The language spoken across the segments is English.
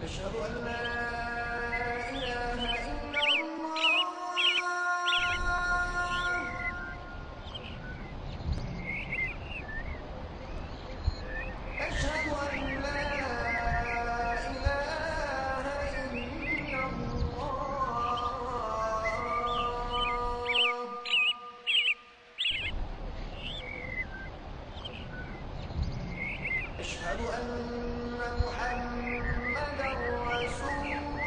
أشهد أن لا إله إلا الله أشهد أن لا إله إلا الله أشهد أن محمدا رسول الله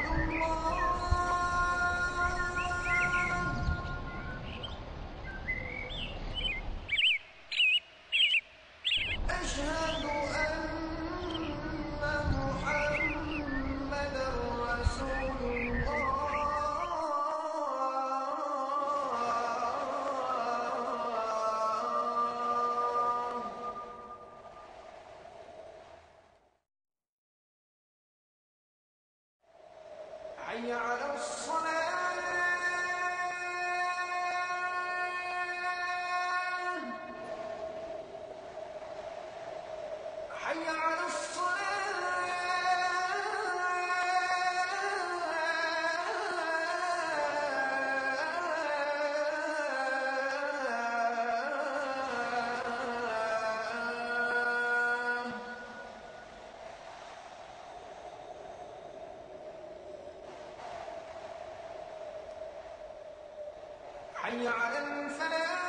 أشهد أن محمدا رسول الله حي على الصلاة حي على الصلاة حي على الفلاح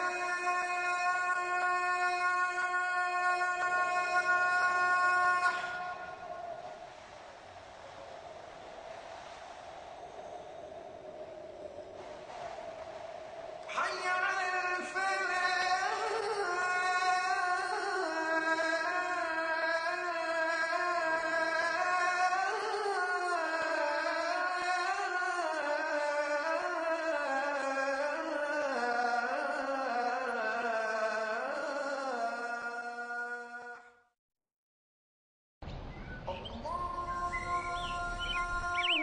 حي على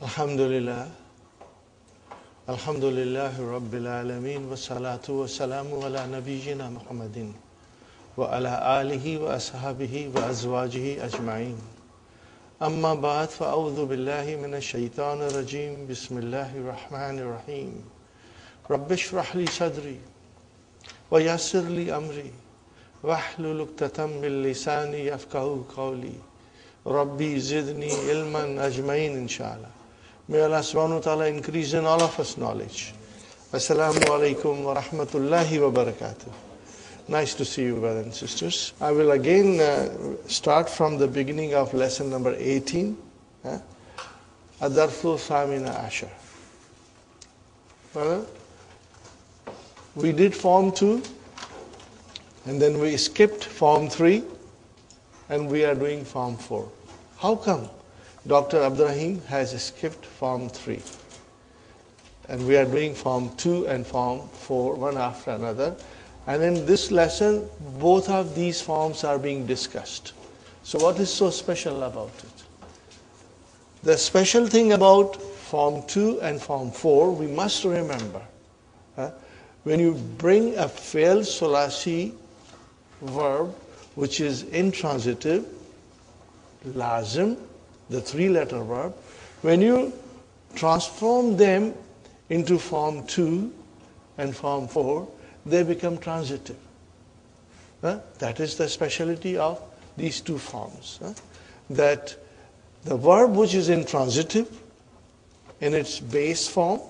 Alhamdulillah. Alhamdulillahi Rabbil Alameen wa salatu wa salamu ala nabiyyina Muhammadin wa ala alihi wa ashabihi wa azwajihi ajma'in. Amma ba'd fa a'udhu billahi minash shaitanir rajim. Bismillahir rahmanir rahim. Rabbi shrah li sadri wa yassir li amri wahlul 'uqdatam min lisani yafqahu qawli. Rabbi zidni ilman ajma'in inshallah. May Allah subhanahu wa ta'ala increase in all of us knowledge. Assalamu alaikum wa rahmatullahi wa barakatuh. Nice to see you, brothers and sisters. I will again start from the beginning of lesson number 18. Adarfu Samina Ashar. Well, we did form 2, and then we skipped form 3, and we are doing form 4. How come? Dr. Abdurrahim has skipped form 3 and we are doing form 2 and form 4 one after another, and in this lesson both of these forms are being discussed. So what is so special about it? The special thing about form 2 and form 4, we must remember, when you bring a fail solasi verb which is intransitive, lazim, the 3-letter verb, when you transform them into form 2 and form 4, they become transitive. That is the speciality of these two forms. That the verb which is intransitive in its base form,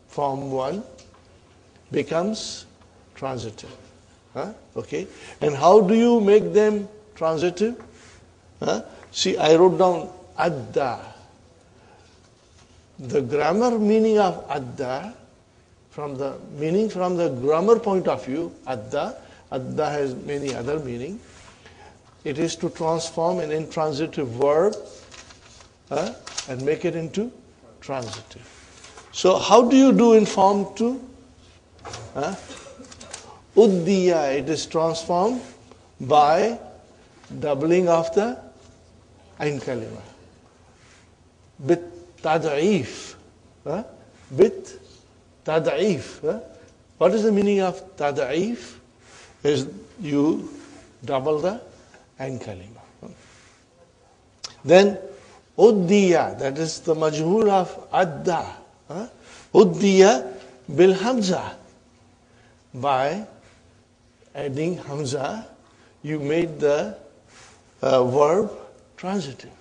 form 1, becomes transitive. Okay? And how do you make them transitive? See, I wrote down adda. The grammar meaning of adda, from the grammar point of view, adda has many other meaning. It is to transform an intransitive verb and make it into transitive. So how do you do in form 2? Uddiya, it is transformed by doubling of the ain kalima. Bit tad'if. Bit tad'if. What is the meaning of tad'if? Is you double the ain kalima. Then uddiya, that is the majhul of adda. Uddiya bil hamza. By adding hamza, you made the verb transitive.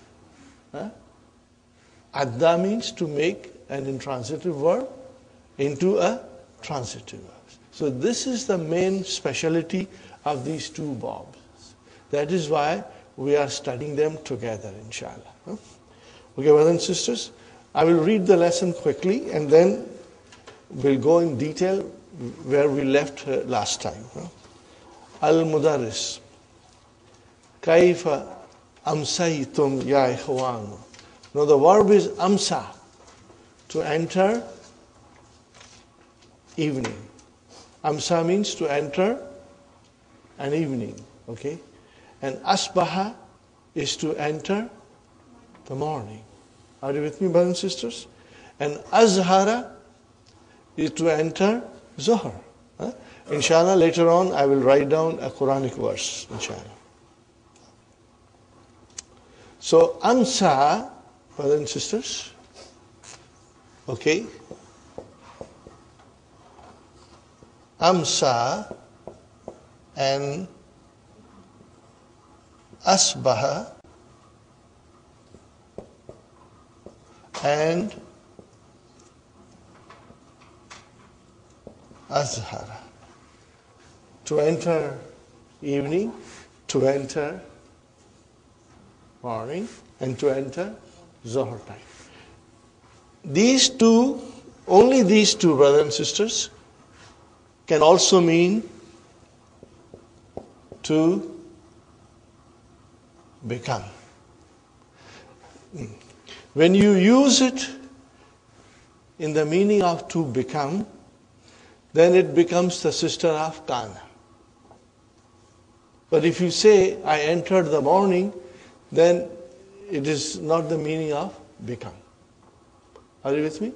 Adda means to make an intransitive verb into a transitive verb. So this is the main speciality of these two verbs. That is why we are studying them together, inshallah. Okay, brothers and sisters, I will read the lesson quickly and then we'll go in detail where we left last time. Al-Mudarris. Kaifa amsaytum ya ikhwan. Now the verb is amsa, to enter evening. Amsa means to enter an evening. Okay? And asbaha is to enter the morning. Are you with me, brothers and sisters? And azhara is to enter Zohar. Inshallah, later on I will write down a Quranic verse, inshallah. So, amsa, brothers and sisters, okay, amsa and asbaha and azhara. To enter evening, to enter morning, and to enter Zohar time. These two, only these two, brothers and sisters, can also mean to become. When you use it in the meaning of to become, then it becomes the sister of kana. But if you say, I entered the morning, then it is not the meaning of become. Are you with me?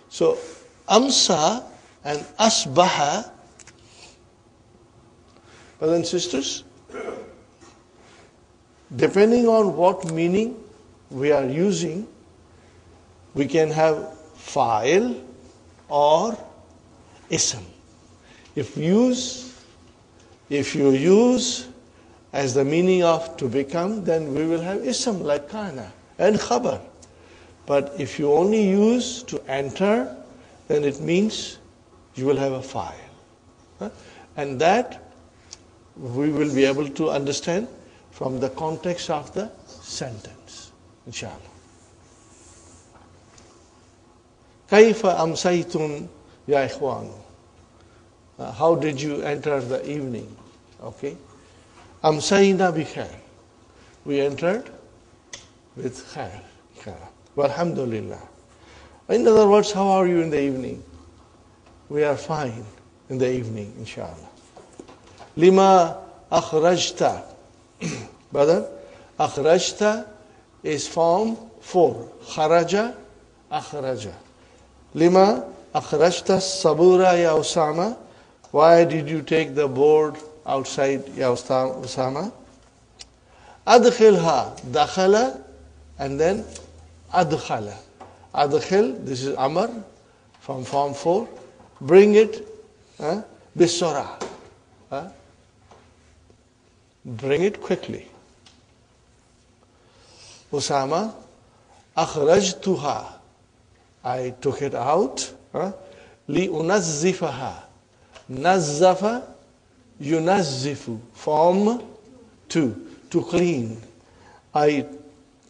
So, amsa and asbaha, brothers and sisters, depending on what meaning we are using, we can have fa'il or ism. If you use as the meaning of to become, then we will have ism like kana and khabar. But if you only use to enter, then it means you will have a fa'il. And that we will be able to understand from the context of the sentence, inshallah. Kaifa amsaytum ya ikhwan. How did you enter the evening? Okay. Amsayna bi khair. We entered with khair. Walhamdulillah. In other words, how are you in the evening? We are fine in the evening, inshallah. Lima akhrajta. Brother, akhrajta is form 4. Kharaja, akhraja. Lima akhrajta sabura ya Usama. Why did you take the board outside ya Usama? Adkhilha, dakhala, and then adkhala. Adkhil, this is Amr from form 4. Bring it, bisura. Bring it quickly. Usama, akhrajtuha. I took it out. Li unazzifaha. Nazzafa, yunazzifu. Form 2. To clean. I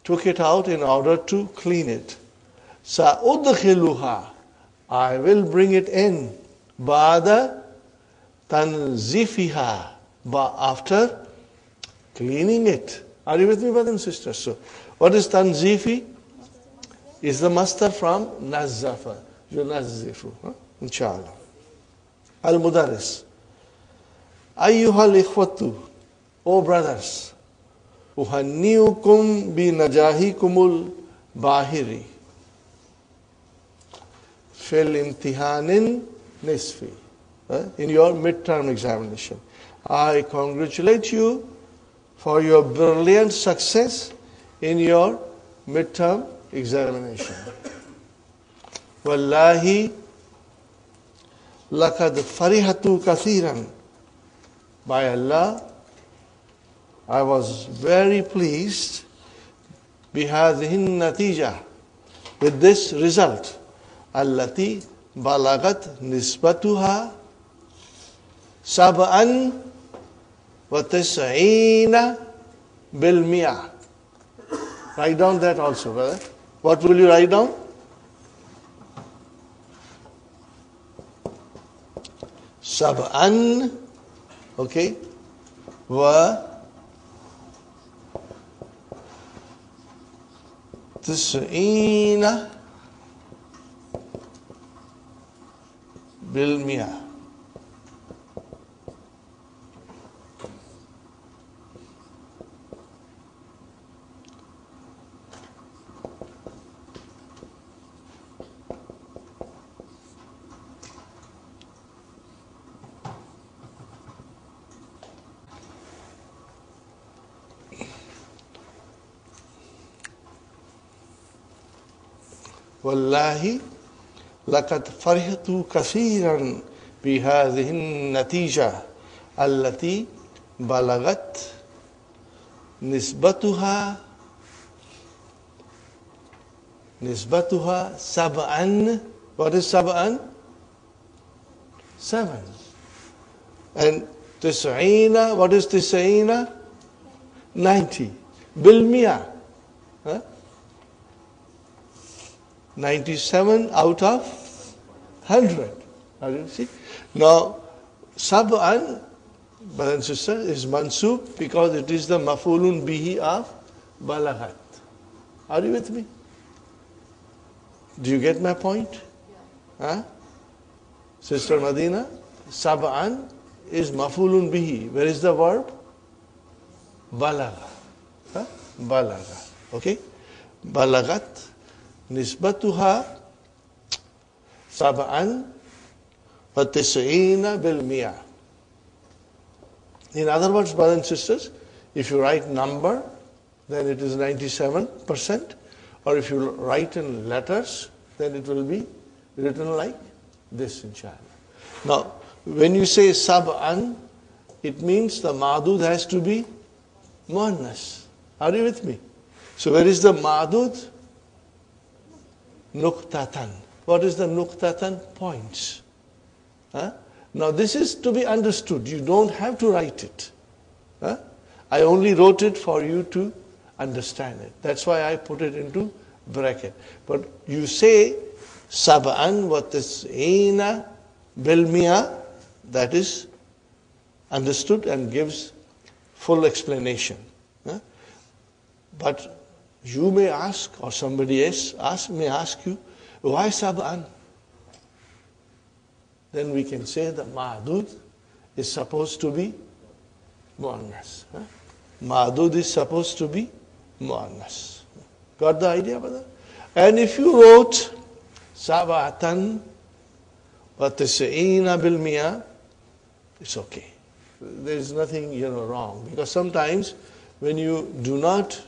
took it out in order to clean it. Sa'udkhiluha. I will bring it in. Ba'da tanzifiha. After cleaning it. Are you with me, brothers and sisters? So, what is tanzifi? is the masdar from nazzafa. Yunazzifu. Inshallah. Al-Mudarris. Ayyuhal ikhwatu. O brothers. Uhanniukum bi najahikumul bahiri. Fil imtihanin nisfi. In your midterm examination. I congratulate you for your brilliant success in your midterm examination. Wallahi lakad farihatu kathiran. By Allah, I was very pleased bihadhihin natija, with this result. Allati balagat nisbatuha sab'an wa tis'ina bil mi'ah. Write down that also, brother. What will you write down? Sab'an, okay, wa tis'ina bil mi'ah. Wallahi laqad farihtu kathiran bihadhihi an-natija allati balagat nisbatuha sab'an. What is sab'an? 7. And tis'ina, what is tis'ina? 90. Bil mi'ah. 97 out of 100. You see? Now, sab'an, brother and sister, is mansub because it is the maf'ulun bihi of balagat. Are you with me? Do you get my point? Yeah. Sister Madina, sab'an is maf'ulun bihi. Where is the verb? Balaga. Balaga. Okay? Balagat. Nisbatuha sab'an wa tis'ina bil mi'ah. In other words, brothers and sisters, if you write number, then it is 97%. Or if you write in letters, then it will be written like this, inshallah. Now, when you say sab'an, it means the ma'dud has to be muannas. Are you with me? So where is the ma'dud? Nuqtatan. What is the nuqtatan? Points. Now this is to be understood. You don't have to write it. I only wrote it for you to understand it. That's why I put it into bracket. But you say sab'an wa tis'ina bil mi'ah, that is understood and gives full explanation. But you may ask, or somebody else may ask you, why sab'an? Then we can say that ma'dud is supposed to be muannas. Ma'dud is supposed to be muannas. Got the idea, brother? And if you wrote sab'atan wa tis'ina bil mi'ah, it's okay. There is nothing wrong. Because sometimes when you do not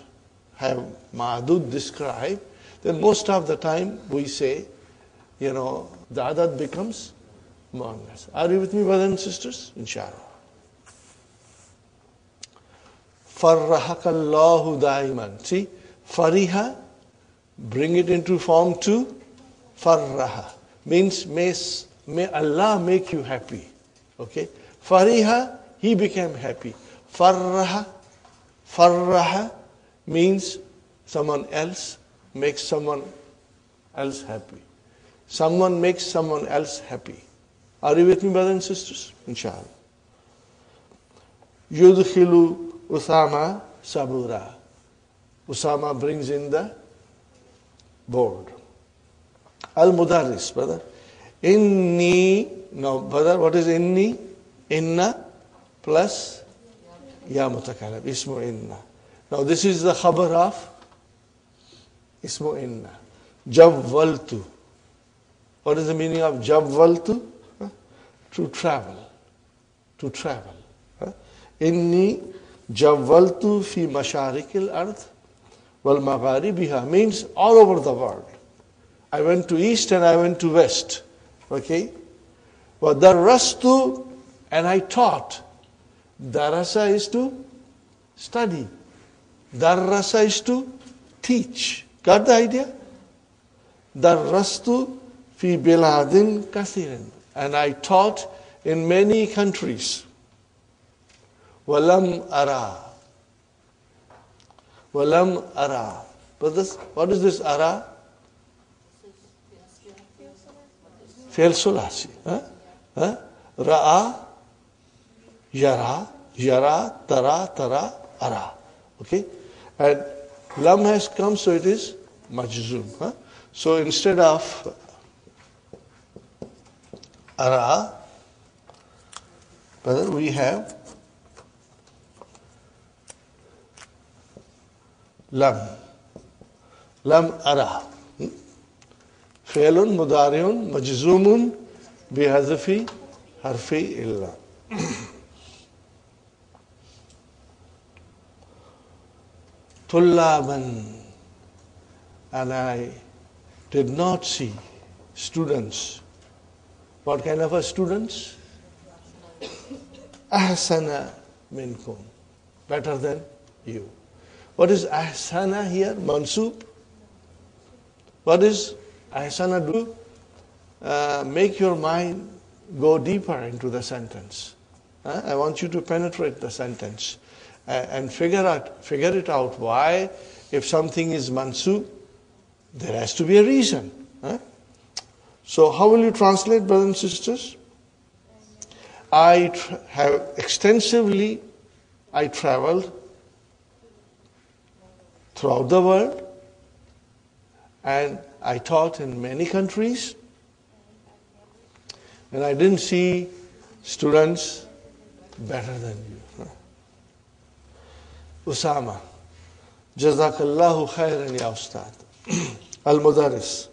have ma'dud described, then most of the time we say, the adad becomes muannas. Are you with me, brothers and sisters? Inshallah. Farrahakallahu daiman. See, fariha, bring it into form 2. Farraha means may Allah make you happy. Okay? Fariha, he became happy. Farraha means someone else makes someone else happy. Someone makes someone else happy. Are you with me, brothers and sisters? Inshallah. Yudkhilu Usama sabura. Usama brings in the board. Al-Mudarris, brother. Inni, now brother, what is inni? Inna plus ya mutakalam, ismu inna. Now this is the khabar of ismu inna. Jawwaltu. What is the meaning of jawwaltu? To travel. To travel. Inni jawwaltu fi masharikil ardh wal magharibiha means all over the world. I went to east and I went to west. Okay? Wa darrastu, and I taught. Darasa is to study. Darrasa is to teach. Got the idea? Darrastu fi biladin kathirin, and I taught in many countries. Walam ara. Walam ara. But this, what is this ara? Fi'l sulasi. Ra'a, yara, yara, tara, ara. Okay? And lam has come, so it is majzoom. So instead of ara, we have lam. Lam ara. Fi'lun mudari'un majzumun bihadfi harfi illa. Tullaban, and I did not see students. What kind of a students? Ahsana minkum, better than you. What is ahsana here? Mansub. What is ahsana do? Make your mind go deeper into the sentence. I want you to penetrate the sentence and figure it out why, if something is mansub, there has to be a reason. So how will you translate, brothers and sisters? I traveled throughout the world, and I taught in many countries, and I didn't see students better than you. Usama, Jazakallahu khairan ya Ustad. Al-Mudarris,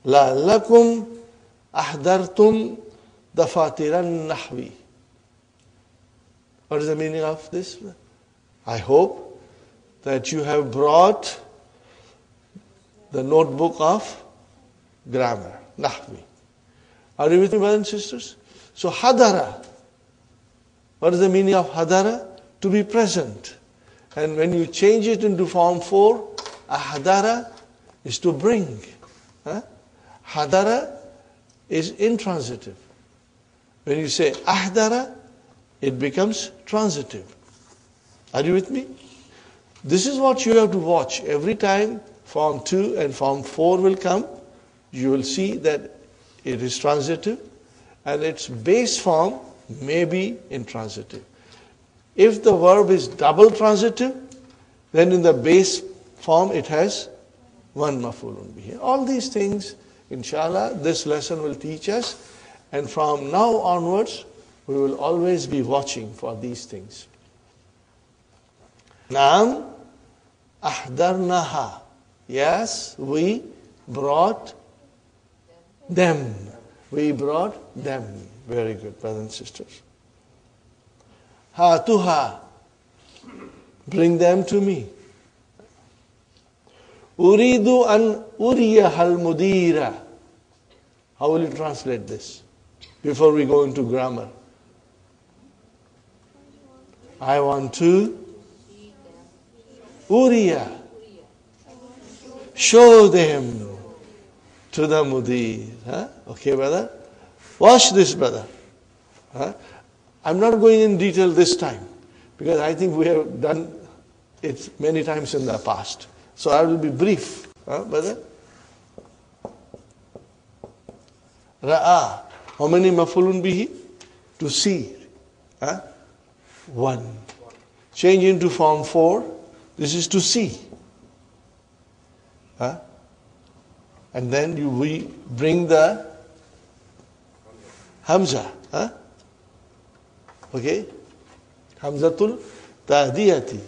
la'allakum ahdartum dafatiran nahwi. What is the meaning of this? I hope that you have brought the notebook of grammar, nahwi. Are you with me, brothers and sisters? So hadara. What is the meaning of hadara? To be present. And when you change it into form 4, ahdara is to bring. Hadara is intransitive. When you say ahdara, it becomes transitive. Are you with me? This is what you have to watch. Every time form 2 and form 4 will come, you will see that it is transitive, and its base form may be intransitive. If the verb is double transitive, then in the base form it has one maf'ulun bihi. All these things, inshallah, this lesson will teach us, and from now onwards, we will always be watching for these things. Naam ahdarnaha. Yes, we brought them. We brought them. Very good, brothers and sisters. Hatuha. Bring them to me. Uridu an uriyahal mudira. How will you translate this? Before we go into grammar. I want to uriya. Show them to the mudir. Okay, brother? Watch this, brother. I'm not going in detail this time, because I think we have done it many times in the past. So I will be brief, brother. Ra'a. How many maf'ulun bihi? To see. 1. Change into form 4. This is to see. and then we bring the Hamza. Okay? Hamzatul Tahdiyati.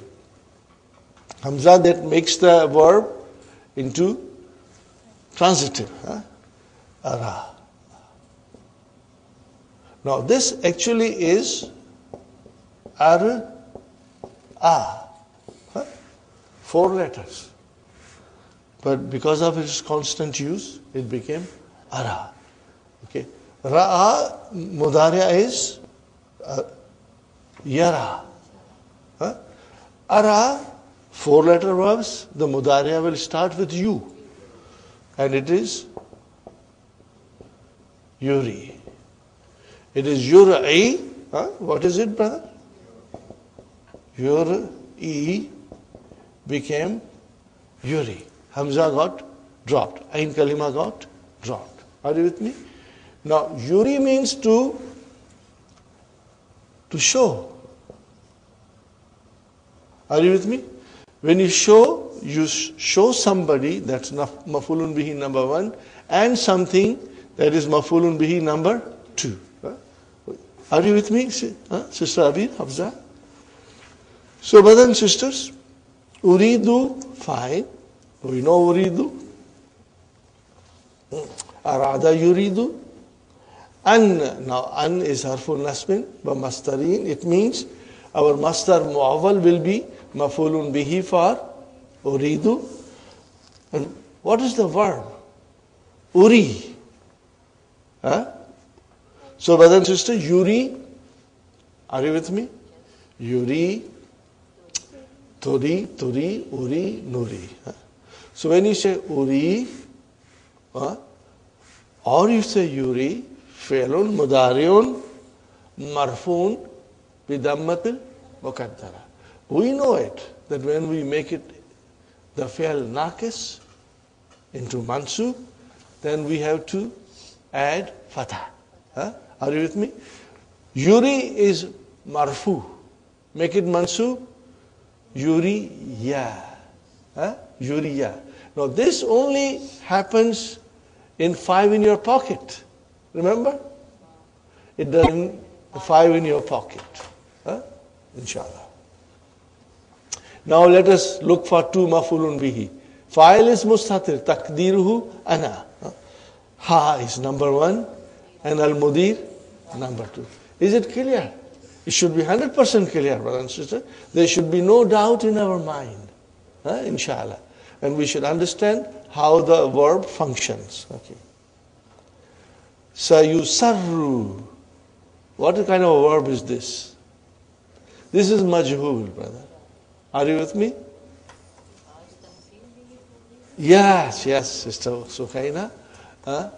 Hamza that makes the verb into transitive. Ara. Now this actually is ar, a. 4 letters. But because of its constant use, it became ara. Okay. Ra'a, mudari'a is yara. Ara, 4 letter verbs, the mudari'a will start with you. And it is yuri. It is yur'i. What is it, brother? Yur'i became yuri. Hamza got dropped. Ain kalima got dropped. Are you with me? Now, yuri means to show. Are you with me? When you show somebody, that's maf'ulun bihi number 1, and something that is maf'ulun bihi number 2. Are you with me, Sister Abir, Hafza? So, brothers and sisters, uridu, fine. We know uridu. Arada yuridu. An, now an is harful nasbin, but mastarin. It means our mastar mu'awwal will be maf'ulun bihi for uridu. And what is the verb? Uri. So, brother and sister, yuri. Are you with me? Yuri, turi, uri, nuri. So, when you say uri, or you say yuri, fi'lun, mudari'un, marfun, bidammatil, muqaddara. We know it, that when we make it the fi'l naqis into mansub, then we have to add fatah. Are you with me? Yuri is marfu. Make it mansub, yuriya. Yuriya. Now this only happens in 5 in your pocket. Remember? It doesn't 5 in your pocket. Inshallah. Now let us look for 2 maf'ulun bihi. Fa'il is mustatir, takdiruhu ana. Ha is number 1 and al-mudir number 2. Is it clear? It should be 100% clear, brother and sister. There should be no doubt in our mind. Inshallah. And we should understand how the verb functions. Okay. Sayusarru. What kind of a verb is this? This is majhul, brother. Are you with me? Yes, Sister Sukhaina. The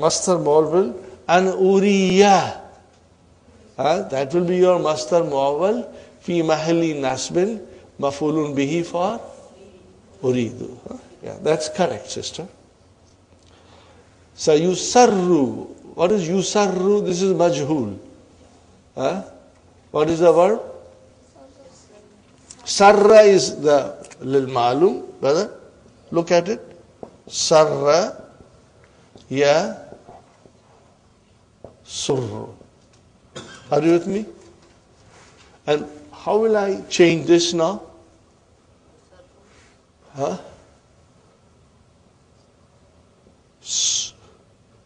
master mu'awwal an uriya. That will be your master mu'awwal fi mahalli nasbin maf'ulun bihi for uridu. Yeah, that's correct, sister. So yusarru. What is yusarru? This is majhul. What is the verb? Sarra is the lil ma'lum, brother. Look at it. Sarra ya surru. Are you with me? And how will I change this now?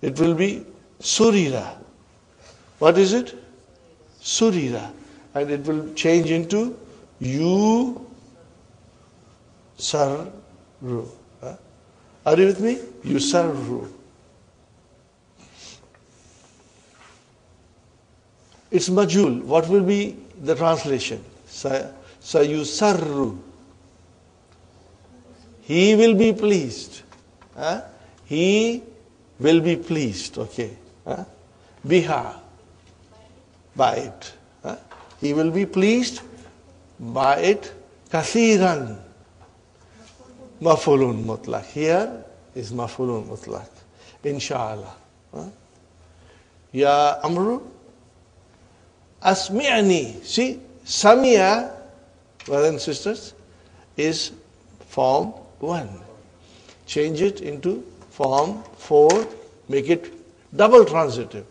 It will be surira. What is it? Surira. And it will change into you sarru. Are you with me? Yusarru. It's majhul. What will be the translation? Sayusarru. He will be pleased. He will be pleased. Okay. Biha. By it. He will be pleased by it. Kathiran. Maf'ulun mutlaq. Here is maf'ulun mutlaq. Inshallah. Ya Amru. Asmi'ni. See, Samia, brothers and sisters, is form 1. change it into form 4, make it double transitive.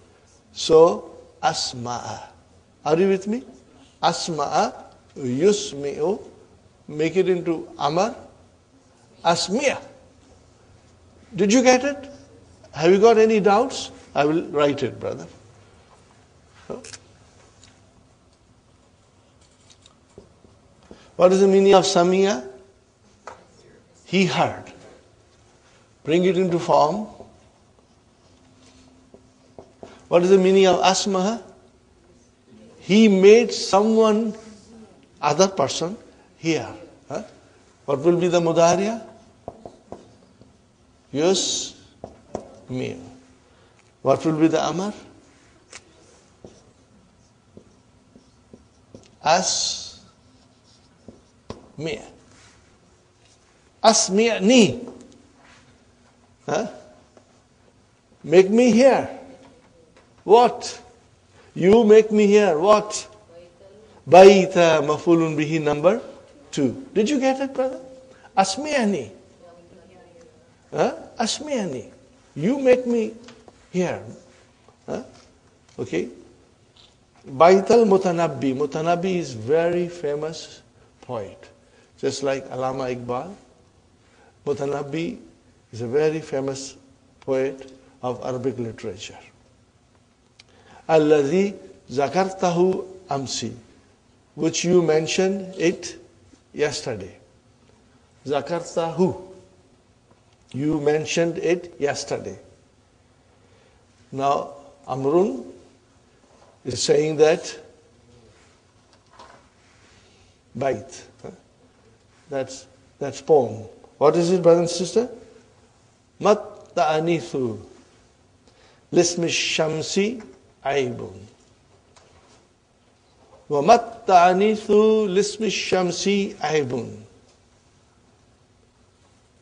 So, asma'a. Are you with me? Asma'a, yusmi'u, make it into amar, asmi'a. Did you get it? Have you got any doubts? I will write it, brother. What is the meaning of Samia? He heard. Bring it into form. What is the meaning of Asmaha? He made someone, other person, hear. Huh? What will be the Mudariya? Yus, me. What will be the Amar? As, me. Asmi'ni. Huh? Make me hear. What? You make me hear. What? Baita mafulun bihi number 2. Did you get it, brother? Asmi'ani. Huh? Asmi'ani. You make me hear. Huh? Okay. Baital Mutanabbi. Mutanabbi is very famous poet. Just like Allama Iqbal. Mutanabbi is a very famous poet of Arabic literature. Alladhi zakartahu amsi, which you mentioned it yesterday. Zakartahu. You mentioned it yesterday. Now, Amrun is saying that bait. That's poem. What is it, brother and sister? Mat ta'anithu lismi shamsi aibun. Wa mat ta'anithu lismi shamsi aibun.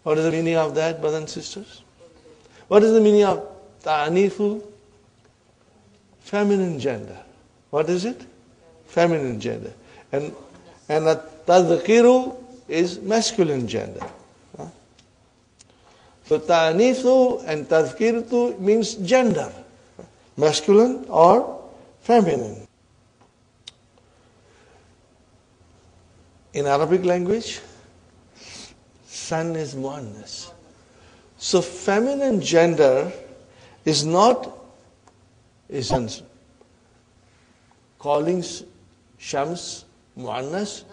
What is the meaning of that, brothers and sisters? What is the meaning of ta'anithu? Feminine gender. What is it? Feminine gender. And tadhkiru is masculine gender. So ta'anithu and tadhkirtu means gender. Masculine or feminine. In Arabic language, son is muannas. So feminine gender is not calling Shams muannas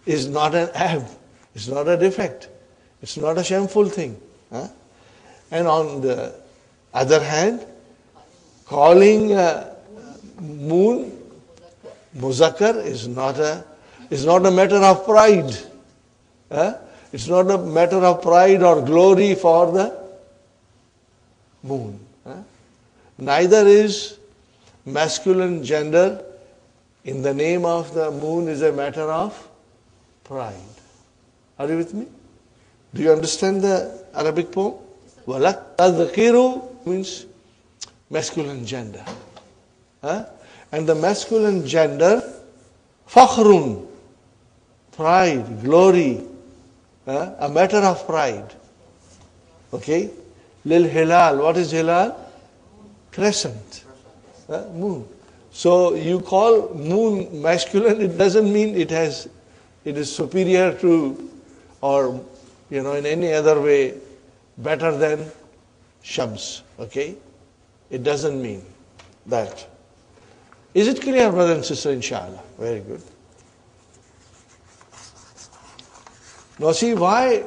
is not an ab. It's not a defect. It's not a shameful thing. Huh? And on the other hand, calling moon muzakkar is not a matter of pride. Huh? It's not a matter of pride or glory for the moon. Huh? Neither is masculine gender in the name of the moon is a matter of pride. Are you with me? Do you understand the Arabic poem? Walak tadhkiru means masculine gender. Huh? And the masculine gender, fakhrun, pride, glory, a matter of pride. Okay? Lil hilal, what is hilal? Crescent. Moon. So you call moon masculine, it doesn't mean it is superior to or in any other way better than Shams. Okay? It doesn't mean that. Is it clear, brother and sister, inshallah? Very good. Now see why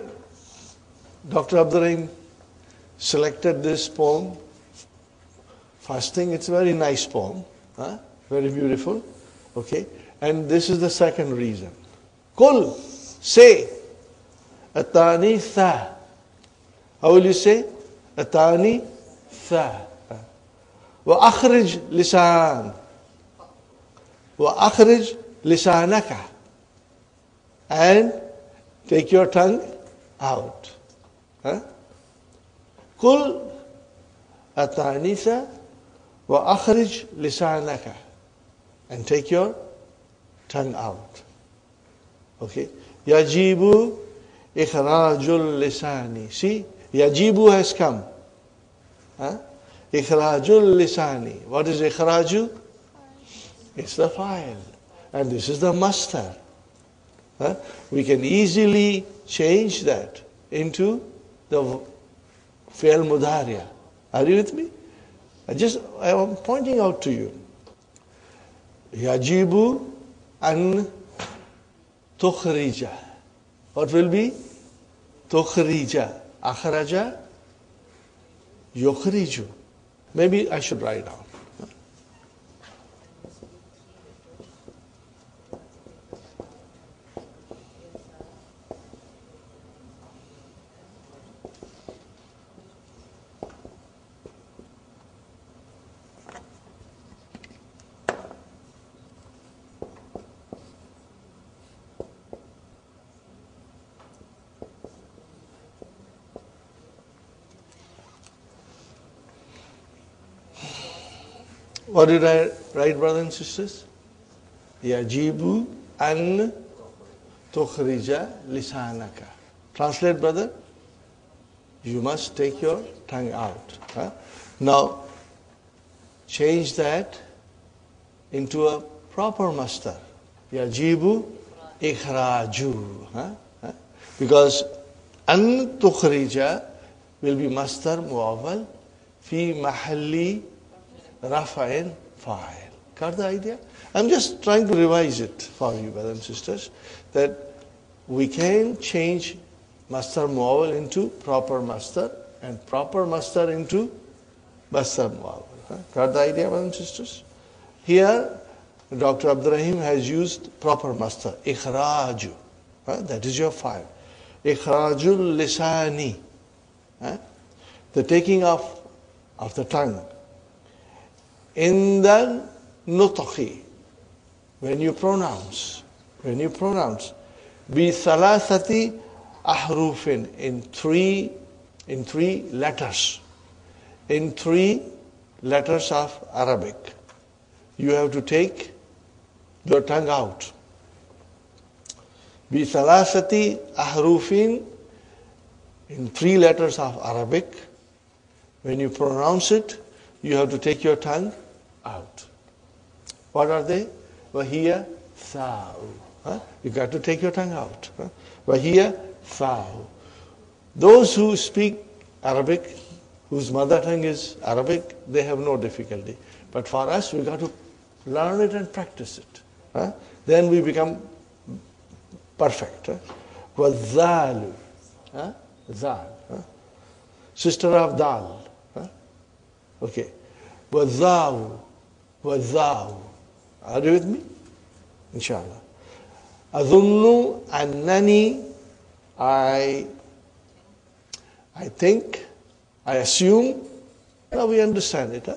Dr. Abdurrahim selected this poem. First thing, it's a very nice poem. Very beautiful. Okay? And this is the second reason. Kul, say, atani tha. How will you say? Atani tha. Wa akhrij lisan. Wa akhrij lisanaka. And take your tongue out. Kul atani tha. Wa akhrij lisanaka. And take your tongue out. Okay? Yajibu Ikhrajul lisani. See, yajibu has come. Huh? Ikhrajul lisani. What is ikhraju? It's the file. And this is the mastar. Huh? We can easily change that into the fi'l mudariya. Are you with me? I am pointing out to you. Yajibu an tukhrija. What will be? Tukhrija. Akhraja. Yukhriju. Maybe I should write down. What did I write, brothers and sisters? Yajibu an tukhrija lisanaka. Translate, brother. You must take your tongue out. Huh? Now, change that into a proper mastar. Yajibu ikhraju. Huh? Because an tukhrija will be mastar muawwal fi mahalli Rafa'in fa'il. Got the idea? I'm just trying to revise it for you, brothers and sisters, that we can change mastar muawwal into proper mastar and proper mastar into mastar muawwal. Got the idea, brothers and sisters? Here, Dr. Abdurrahim has used proper mastar, ikhraju. That is your file. Ikhrajul lisani. The taking off of the tongue. In the nutqi, when you pronounce, bi thalathati ahrufin, in three letters, in 3 letters of Arabic, you have to take your tongue out. Bi thalathati ahrufin, in 3 letters of Arabic, when you pronounce it, you have to take your tongue out. What are they? Wahiya tha'u. You got to take your tongue out. Wahiya tha'u. Those who speak Arabic, whose mother tongue is Arabic, they have no difficulty. But for us, we got to learn it and practice it. Then we become perfect. Wazalu. Zal. Sister of Dal. Okay. Wazawu. Are you with me? Inshallah. Adhunnu annani. I think, I assume. Now we understand it.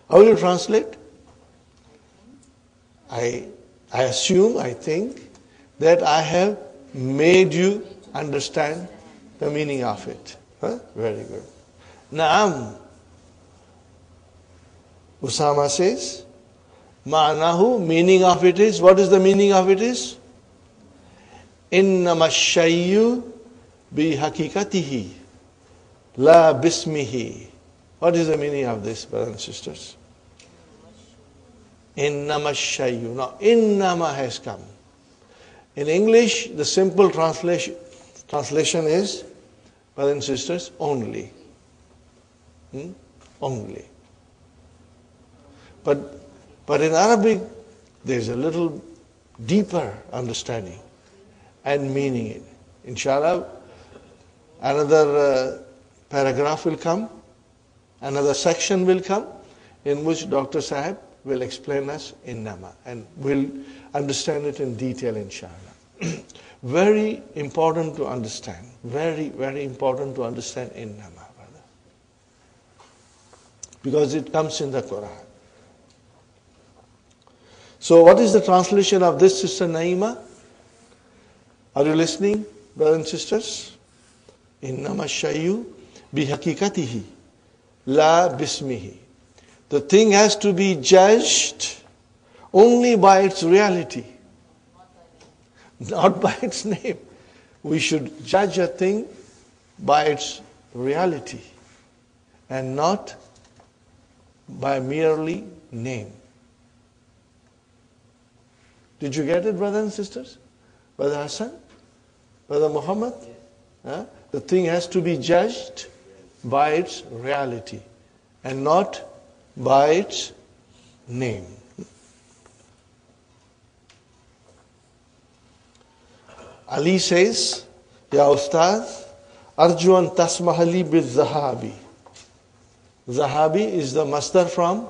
How will you translate? I assume, I think, that I have made you understand the meaning of it. Very good. Naam. Usama says, Ma'anahu, meaning of it is, what is the meaning of it is? Innama shayyu bi hakikatihi, la bismihi. What is the meaning of this, brothers and sisters? Innama shayyu. Now, innama has come. In English, the simple translation is, brothers and sisters, only. Only. But in Arabic, there's a little deeper understanding and meaning in it. Inshallah, another paragraph will come, another section will come, in which Dr. Sahib will explain us innama, and we'll understand it in detail, inshallah. Very important to understand. Very, very important to understand innama, brother. Because it comes in the Quran. So what is the translation of this, Sister Naima? Are you listening, brothers and sisters? Innama shayyu bihakikatihi la bismihi. The thing has to be judged only by its reality. not by its name. We should judge a thing by its reality and not by merely name. Did you get it, brothers and sisters? Brother Hassan? Brother Muhammad? Huh? The thing has to be judged by its reality and not by its name. Ali says, Ya Ustaz, Arju an tasmahali bil zahabi. Zahabi is the masdar from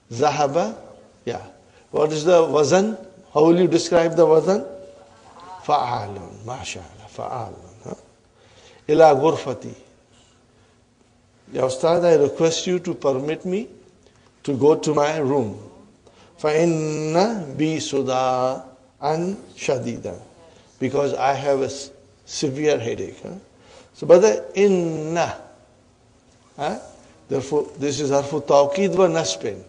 zahaba. Yeah. What is the wazan? How will you describe the wazan? Fa'alun. MashaAllah. Fa'alun. Ila ghurfati. Ya Ustad, I request you to permit me to go to my room. فَإِنَّ بِي صُدَاعًا شَدِيدًا. Because I have a severe headache. So, brother, inna. Therefore, this is harfu tawqid wa nasbin.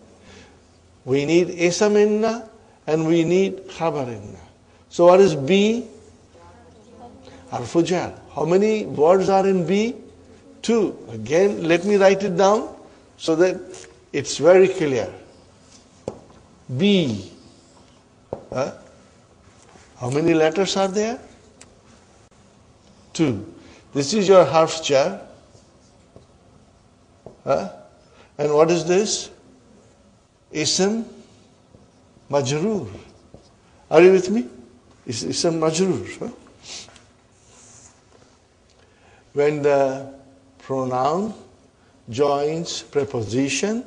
We need isam inna and we need khabar inna. So, what is B? Harfu jar. How many words are in B? 2. Again, let me write it down so that it's very clear. B. How many letters are there? 2. This is your harf jar. And what is this? Ism majroor. Are you with me? Ism majroor. When the pronoun joins preposition,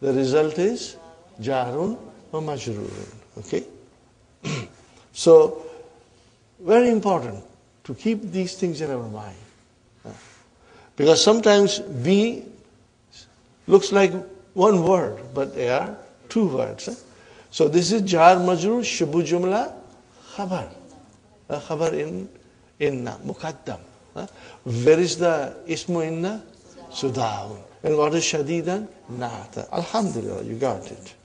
the result is jarun or majrurun. Okay? So, very important to keep these things in our mind. Because sometimes B looks like one word, but they are 2 words. So this is jar majrur shubu jumla khabar. Khabar in inna, muqaddam. Where is the ismu inna? Sudaun. And what is shadidan? Na'ata. Alhamdulillah, you got it.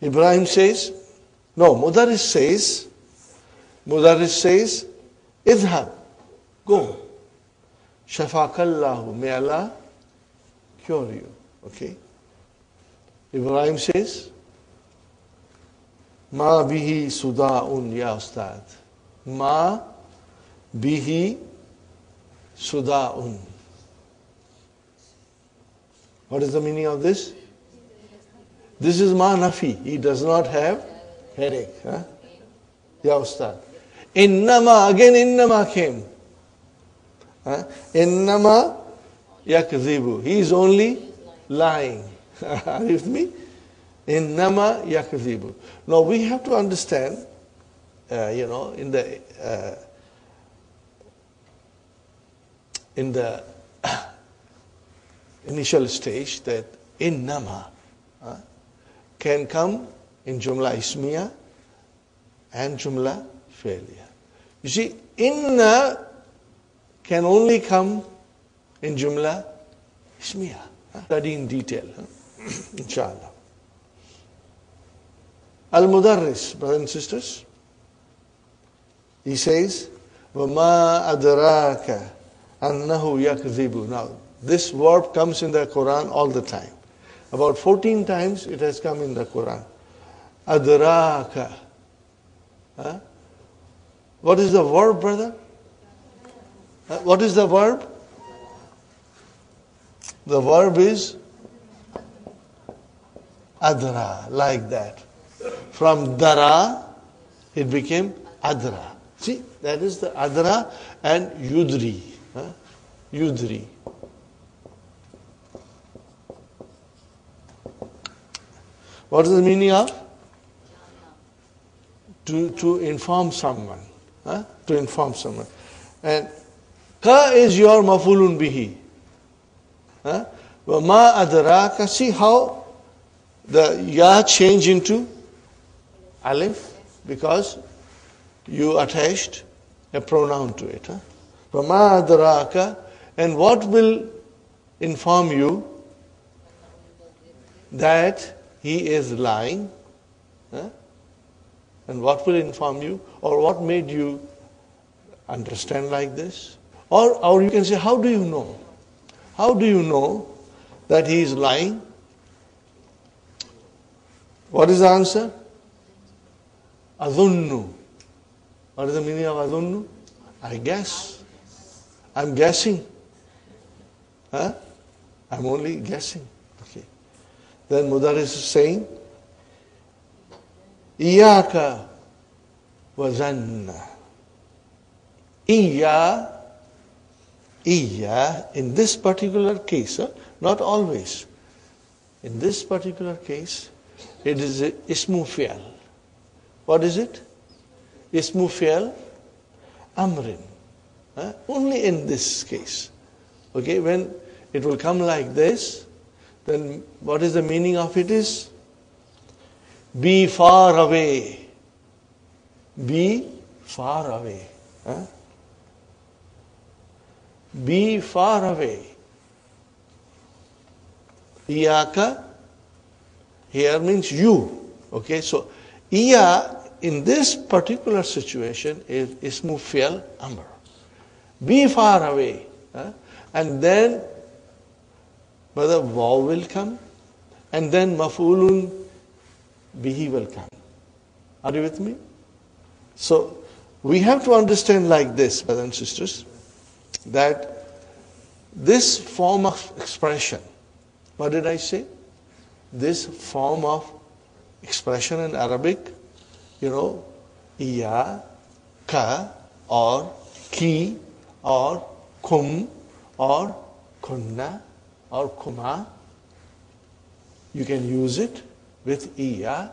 Ibrahim says, no, Mudarris says, idhab, go. Shafakallahu, may Allah cure you. Okay? Ibrahim says, ma bihi suda'un ya ustad. Ma bihi suda'un. What is the meaning of this? This is ma nafi. He does not have headache. Ya Ustad. Innama, again innama came. Innama yakzibu. He is only lying. Are you with me? Innama yakzibu. Now we have to understand, in the initial stage that innama can come in jumla ismiya and jumla fi'liya. You see, inna can only come in jumla ismiya. Study in detail, inshallah. Al-Mudarris, brothers and sisters, he says, وَمَا أَدْرَاكَ أَنَّهُ يَكْذِبُ. Now, this verb comes in the Quran all the time. About 14 times it has come in the Quran. Adraka. What is the verb, brother? What is the verb? The verb is adra, like that. From dara, it became adra. See, that is the adra and yudri. Yudri. What is the meaning of? To inform someone. To inform someone. And ka is your mafulun bihi. Ma adraka. See how the ya change into alif because you attached a pronoun to it. Ma adraka. And what will inform you that he is lying? And what will inform you, or what made you understand like this? Or you can say, how do you know? How do you know that he is lying? What is the answer? Adhunnu. What is the meaning of adhunnu? I guess. I'm guessing. Huh? I'm only guessing. Okay. Then Mudarris is saying, Iyaka wa zanna. Iya, in this particular case, not always. In this particular case, it is ismu fi'al. What is it? Ismu fi'al amrin. Only in this case. Okay, when it will come like this, then what is the meaning of it is? Be far away. Be far away. Be far away. Iyaka here means you. Okay, so iya in this particular situation is ismu fi'al amr. Be far away. And then whether waw will come, and then maf'ulun bihi will come. Are you with me? So we have to understand like this, brothers and sisters, that this form of expression, what did I say? This form of expression in Arabic, iya, ka, or ki, or kum, or kunna, or kuma. You can use it with iya,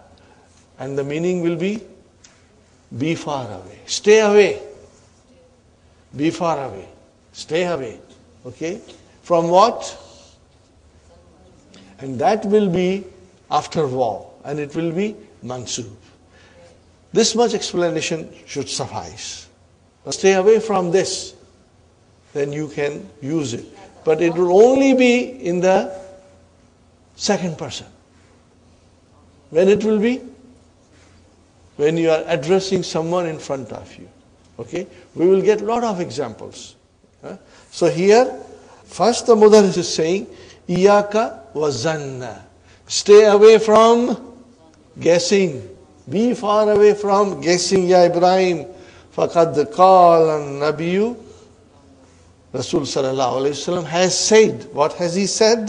and the meaning will be far away. Stay away. Be far away. Stay away. Okay? From what? And that will be after waw, and it will be mansub. This much explanation should suffice. Stay away from this, then you can use it. But it will only be in the second person. When it will be? When you are addressing someone in front of you. Okay? We will get a lot of examples. So here, first the Mudarris is saying, Iyaka wa zanna. Stay away from guessing. Be far away from guessing, Ya Ibrahim. فَقَدْ قَالَ النَّبِيُّ Rasul sallallahu alayhi wasallam has said. What has he said?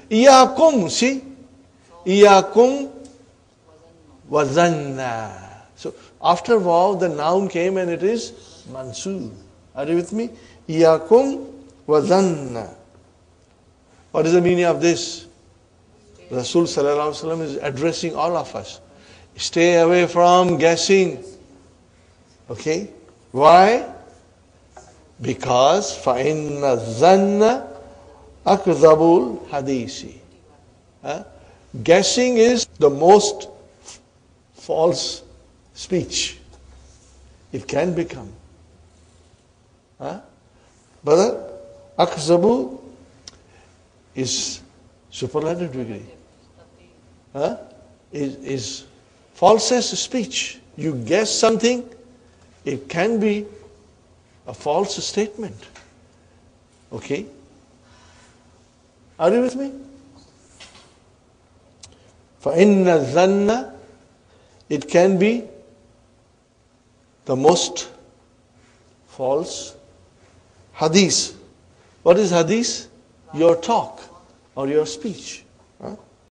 Iyakum. See? Iyakum wa zanna. So after waw, the noun came and it is mansub. Are you with me? Iyakum wa zanna. What is the meaning of this? Rasul sallallahu alayhi wasallam is addressing all of us. Stay away from guessing. Okay? Why? Because فَإِنَّ الظَّنَّ أَكْذَبُ الْحَدِيثِ. Guessing is the most false speech. It can become. Brother, أَكْذَبُ is superlative degree. Is falsest speech. You guess something, it can be a false statement. Okay? Are you with me? فَإِنَّ الظَّنَّ, it can be the most false. Hadith. What is hadith? Your talk or your speech.